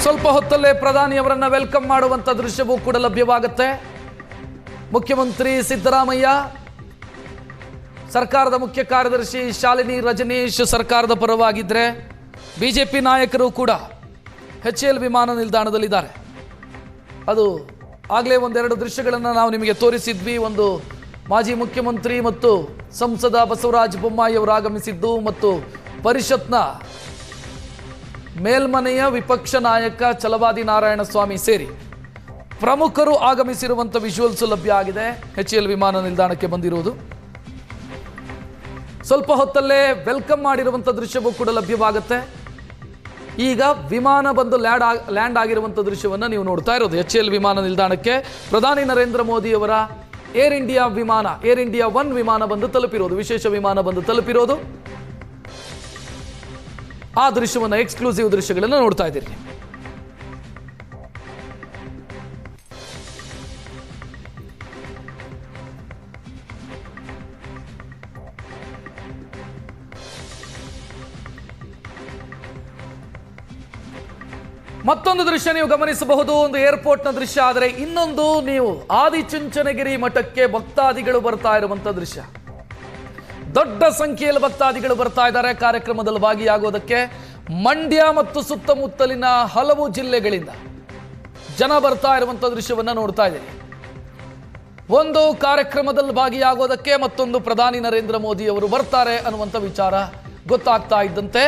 ಸ್ವಲ್ಪ ಹೊತ್ತಲ್ಲೇ ಪ್ರಧಾನಿಯವರನ್ನ ವೆಲ್ಕಮ್ ಮಾಡುವಂತ ದೃಶ್ಯವೂ ಕೂಡ ಲಭ್ಯವಾಗುತ್ತೆ. ಮುಖ್ಯಮಂತ್ರಿ ಸಿದ್ದರಾಮಯ್ಯ, ಸರ್ಕಾರದ ಮುಖ್ಯ ಕಾರ್ಯದರ್ಶಿ ಶಾಲಿನಿ ರಜನೀಶ್ ಸರ್ಕಾರದ ಪರವಾಗಿದ್ದರೆ ಬಿಜೆಪಿ ನಾಯಕರು ಕೂಡ HAL ವಿಮಾನ ನಿಲ್ದಾಣದಲ್ಲಿದ್ದಾರೆ. ಅದು ಆಗಲೇ ಒಂದೆರಡು ದೃಶ್ಯಗಳನ್ನು ನಾವು ನಿಮಗೆ ತೋರಿಸಿದ್ವಿ. ಒಂದು ಮಾಜಿ ಮುಖ್ಯಮಂತ್ರಿ ಮತ್ತು ಸಂಸದ ಬಸವರಾಜ ಬೊಮ್ಮಾಯಿ ಅವರು ಆಗಮಿಸಿದ್ದು ಮತ್ತು ಪರಿಷತ್ನ ಮೇಲ್ಮನೆಯ ವಿಪಕ್ಷ ನಾಯಕ ಛಲವಾದಿ ನಾರಾಯಣಸ್ವಾಮಿ ಸೇರಿ ಪ್ರಮುಖರು ಆಗಮಿಸಿರುವಂಥ ವಿಜುವಲ್ಸ್ ಲಭ್ಯ ಆಗಿದೆ. HAL ವಿಮಾನ ನಿಲ್ದಾಣಕ್ಕೆ ಬಂದಿರುವುದು. ಸ್ವಲ್ಪ ಹೊತ್ತಲ್ಲೇ ವೆಲ್ಕಮ್ ಮಾಡಿರುವಂಥ ದೃಶ್ಯವೂ ಕೂಡ ಲಭ್ಯವಾಗುತ್ತೆ. ಈಗ ವಿಮಾನ ಬಂದು ಲ್ಯಾಂಡ್ ಆಗಿರುವಂಥ ದೃಶ್ಯವನ್ನು ನೀವು ನೋಡ್ತಾ ಇರೋದು. HAL ವಿಮಾನ ನಿಲ್ದಾಣಕ್ಕೆ ಪ್ರಧಾನಿ ನರೇಂದ್ರ ಮೋದಿ ಅವರ ಏರ್ ಇಂಡಿಯಾ 1 ವಿಮಾನ ಬಂದು ತಲುಪಿರೋದು, ವಿಶೇಷ ವಿಮಾನ ಬಂದು ತಲುಪಿರೋದು. ಆ ದೃಶ್ಯವನ್ನು, ಎಕ್ಸ್ಕ್ಲೂಸಿವ್ ದೃಶ್ಯಗಳನ್ನು ನೋಡ್ತಾ ಇದ್ದೀರಿ. ಮತ್ತೊಂದು ದೃಶ್ಯ ನೀವು ಗಮನಿಸಬಹುದು, ಒಂದು ಏರ್ಪೋರ್ಟ್ನ ದೃಶ್ಯ. ಆದರೆ ಇನ್ನೊಂದು, ನೀವು ಆದಿಚುಂಚನಗಿರಿ ಮಠಕ್ಕೆ ಭಕ್ತಾದಿಗಳು ಬರ್ತಾ ಇರುವಂತ ದೃಶ್ಯ. ದೊಡ್ಡ ಸಂಖ್ಯೆಯಲ್ಲಿ ಭಕ್ತಾದಿಗಳು ಬರ್ತಾ ಇದ್ದಾರೆ ಕಾರ್ಯಕ್ರಮದಲ್ಲಿ ಭಾಗಿಯಾಗೋದಕ್ಕೆ. ಮಂಡ್ಯ ಮತ್ತು ಸುತ್ತಮುತ್ತಲಿನ ಹಲವು ಜಿಲ್ಲೆಗಳಿಂದ ಜನ ಬರ್ತಾ ಇರುವಂತ ದೃಶ್ಯವನ್ನ ನೋಡ್ತಾ ಇದ್ದೀರಿ. ಒಂದು ಕಾರ್ಯಕ್ರಮದಲ್ಲಿ ಭಾಗಿಯಾಗೋದಕ್ಕೆ ಮತ್ತೊಂದು ಪ್ರಧಾನಿ ನರೇಂದ್ರ ಮೋದಿ ಅವರು ಬರ್ತಾರೆ ಅನ್ನುವಂಥ ವಿಚಾರ ಗೊತ್ತಾಗ್ತಾ ಇದ್ದಂತೆ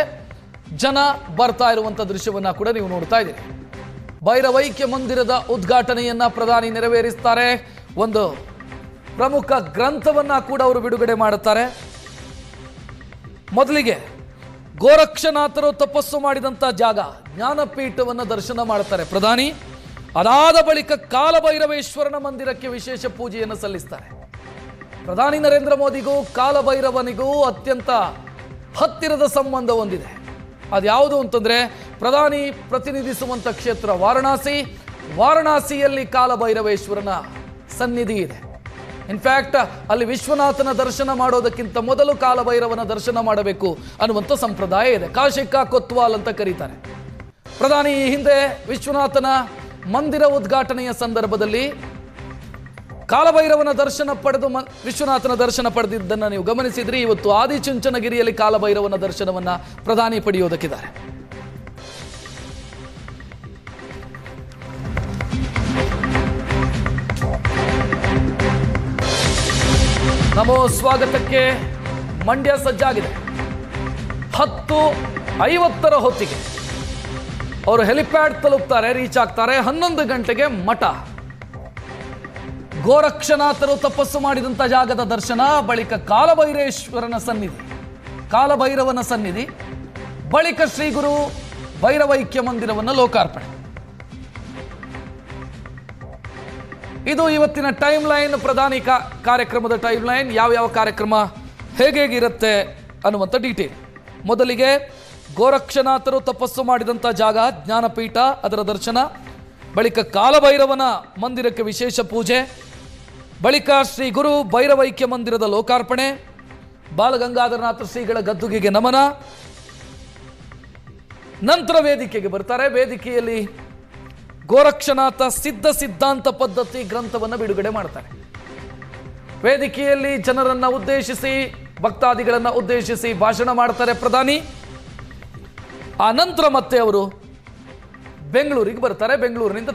ಜನ ಬರ್ತಾ ಇರುವಂಥ ದೃಶ್ಯವನ್ನ ಕೂಡ ನೀವು ನೋಡ್ತಾ ಇದ್ದೀರಿ. ಭೈರವೈಕ್ಯ ಮಂದಿರದ ಉದ್ಘಾಟನೆಯನ್ನ ಪ್ರಧಾನಿ ನೆರವೇರಿಸ್ತಾರೆ. ಒಂದು ಪ್ರಮುಖ ಗ್ರಂಥವನ್ನ ಕೂಡ ಅವರು ಬಿಡುಗಡೆ ಮಾಡುತ್ತಾರೆ. ಮೊದಲಿಗೆ ಗೋರಕ್ಷನಾಥರು ತಪಸ್ಸು ಮಾಡಿದಂಥ ಜಾಗ ಜ್ಞಾನಪೀಠವನ್ನು ದರ್ಶನ ಮಾಡ್ತಾರೆ ಪ್ರಧಾನಿ. ಅದಾದ ಬಳಿಕ ಕಾಲಭೈರವೇಶ್ವರನ ಮಂದಿರಕ್ಕೆ ವಿಶೇಷ ಪೂಜೆಯನ್ನು ಸಲ್ಲಿಸ್ತಾರೆ. ಪ್ರಧಾನಿ ನರೇಂದ್ರ ಮೋದಿಗೂ ಕಾಲಭೈರವನಿಗೂ ಅತ್ಯಂತ ಹತ್ತಿರದ ಸಂಬಂಧ ಹೊಂದಿದೆ. ಅದ್ಯಾವುದು ಅಂತಂದ್ರೆ, ಪ್ರಧಾನಿ ಪ್ರತಿನಿಧಿಸುವಂಥ ಕ್ಷೇತ್ರ ವಾರಣಾಸಿಯಲ್ಲಿ ಕಾಲಭೈರವೇಶ್ವರನ ಸನ್ನಿಧಿ ಇದೆ. ಇನ್ಫ್ಯಾಕ್ಟ್ ಅಲ್ಲಿ ವಿಶ್ವನಾಥನ ದರ್ಶನ ಮಾಡೋದಕ್ಕಿಂತ ಮೊದಲು ಕಾಲಭೈರವನ ದರ್ಶನ ಮಾಡಬೇಕು ಅನ್ನುವಂಥ ಸಂಪ್ರದಾಯ ಇದೆ. ಕಾಶಿಕಾ ಕೊತ್ವಾಲ್ ಅಂತ ಕರೀತಾರೆ. ಪ್ರಧಾನಿ ಈ ಹಿಂದೆ ವಿಶ್ವನಾಥನ ಮಂದಿರ ಉದ್ಘಾಟನೆಯ ಸಂದರ್ಭದಲ್ಲಿ ಕಾಲಭೈರವನ ದರ್ಶನ ಪಡೆದು ವಿಶ್ವನಾಥನ ದರ್ಶನ ಪಡೆದಿದ್ದನ್ನು ನೀವು ಗಮನಿಸಿದ್ರಿ. ಇವತ್ತು ಆದಿಚುಂಚನಗಿರಿಯಲ್ಲಿ ಕಾಲಭೈರವನ ದರ್ಶನವನ್ನ ಪ್ರಧಾನಿ ಪಡೆಯೋದಕ್ಕಿದ್ದಾರೆ. ನಮೋ ಸ್ವಾಗತಕ್ಕೆ ಮಂಡ್ಯ ಸಜ್ಜಾಗಿದೆ. 10:50 ಹೊತ್ತಿಗೆ ಅವರು ಹೆಲಿಪ್ಯಾಡ್ ತಲುಪ್ತಾರೆ, ರೀಚ್ ಆಗ್ತಾರೆ. 11 ಗಂಟೆಗೆ ಮಠ. ಗೋರಕ್ಷನಾಥರು ತಪಸ್ಸು ಮಾಡಿದಂಥ ಜಾಗದ ದರ್ಶನ, ಬಳಿಕ ಕಾಲಭೈರವನ ಸನ್ನಿಧಿ, ಬಳಿಕ ಶ್ರೀ ಗುರು ಭೈರವೈಕ್ಯ ಮಂದಿರವನ್ನು ಲೋಕಾರ್ಪಣೆ. ಇದು ಇವತ್ತಿನ ಟೈಮ್ ಲೈನ್, ಪ್ರಧಾನಿ ಕಾರ್ಯಕ್ರಮದ ಟೈಮ್ ಲೈನ್. ಯಾವ ಕಾರ್ಯಕ್ರಮ ಹೇಗಿರುತ್ತೆ ಅನ್ನುವಂಥ ಡೀಟೇಲ್. ಮೊದಲಿಗೆ ಗೋರಕ್ಷನಾಥರು ತಪಸ್ಸು ಮಾಡಿದಂಥ ಜಾಗ ಜ್ಞಾನಪೀಠ, ಅದರ ದರ್ಶನ, ಬಳಿಕ ಕಾಲಭೈರವನ ಮಂದಿರಕ್ಕೆ ವಿಶೇಷ ಪೂಜೆ, ಬಳಿಕ ಶ್ರೀ ಗುರು ಭೈರವೈಕ್ಯ ಮಂದಿರದ ಲೋಕಾರ್ಪಣೆ, ಬಾಲಗಂಗಾಧರನಾಥ ಶ್ರೀಗಳ ಗದ್ದುಗೆಗೆ ನಮನ. ನಂತರ ವೇದಿಕೆಗೆ ಬರ್ತಾರೆ. ವೇದಿಕೆಯಲ್ಲಿ ಗೋರಕ್ಷನಾಥ ಸಿದ್ಧ ಸಿದ್ಧಾಂತ ಪದ್ಧತಿ ಗ್ರಂಥವನ್ನು ಬಿಡುಗಡೆ ಮಾಡ್ತಾರೆ. ವೇದಿಕೆಯಲ್ಲಿ ಜನರನ್ನ ಉದ್ದೇಶಿಸಿ, ಭಕ್ತಾದಿಗಳನ್ನ ಉದ್ದೇಶಿಸಿ ಭಾಷಣ ಮಾಡ್ತಾರೆ ಪ್ರಧಾನಿ. ಆ ನಂತರ ಮತ್ತೆ ಅವರು ಬೆಂಗಳೂರಿಗೆ ಬರ್ತಾರೆ. ಬೆಂಗಳೂರಿನಿಂದ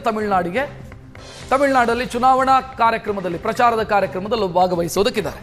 ತಮಿಳುನಾಡಲ್ಲಿ ಚುನಾವಣಾ ಕಾರ್ಯಕ್ರಮದಲ್ಲಿ, ಪ್ರಚಾರದ ಕಾರ್ಯಕ್ರಮದಲ್ಲಿ ಭಾಗವಹಿಸೋದಕ್ಕಿದ್ದಾರೆ.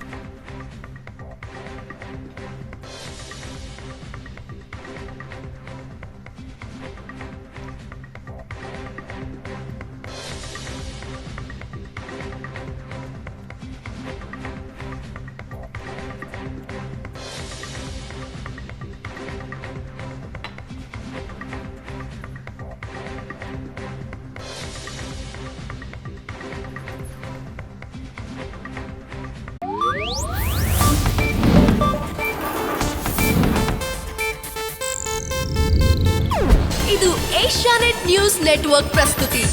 ಇದು ಏಷ್ಯಾನೆಟ್ ನ್ಯೂಸ್ ನೆಟ್ವರ್ಕ್ ಪ್ರಸ್ತುತಿ.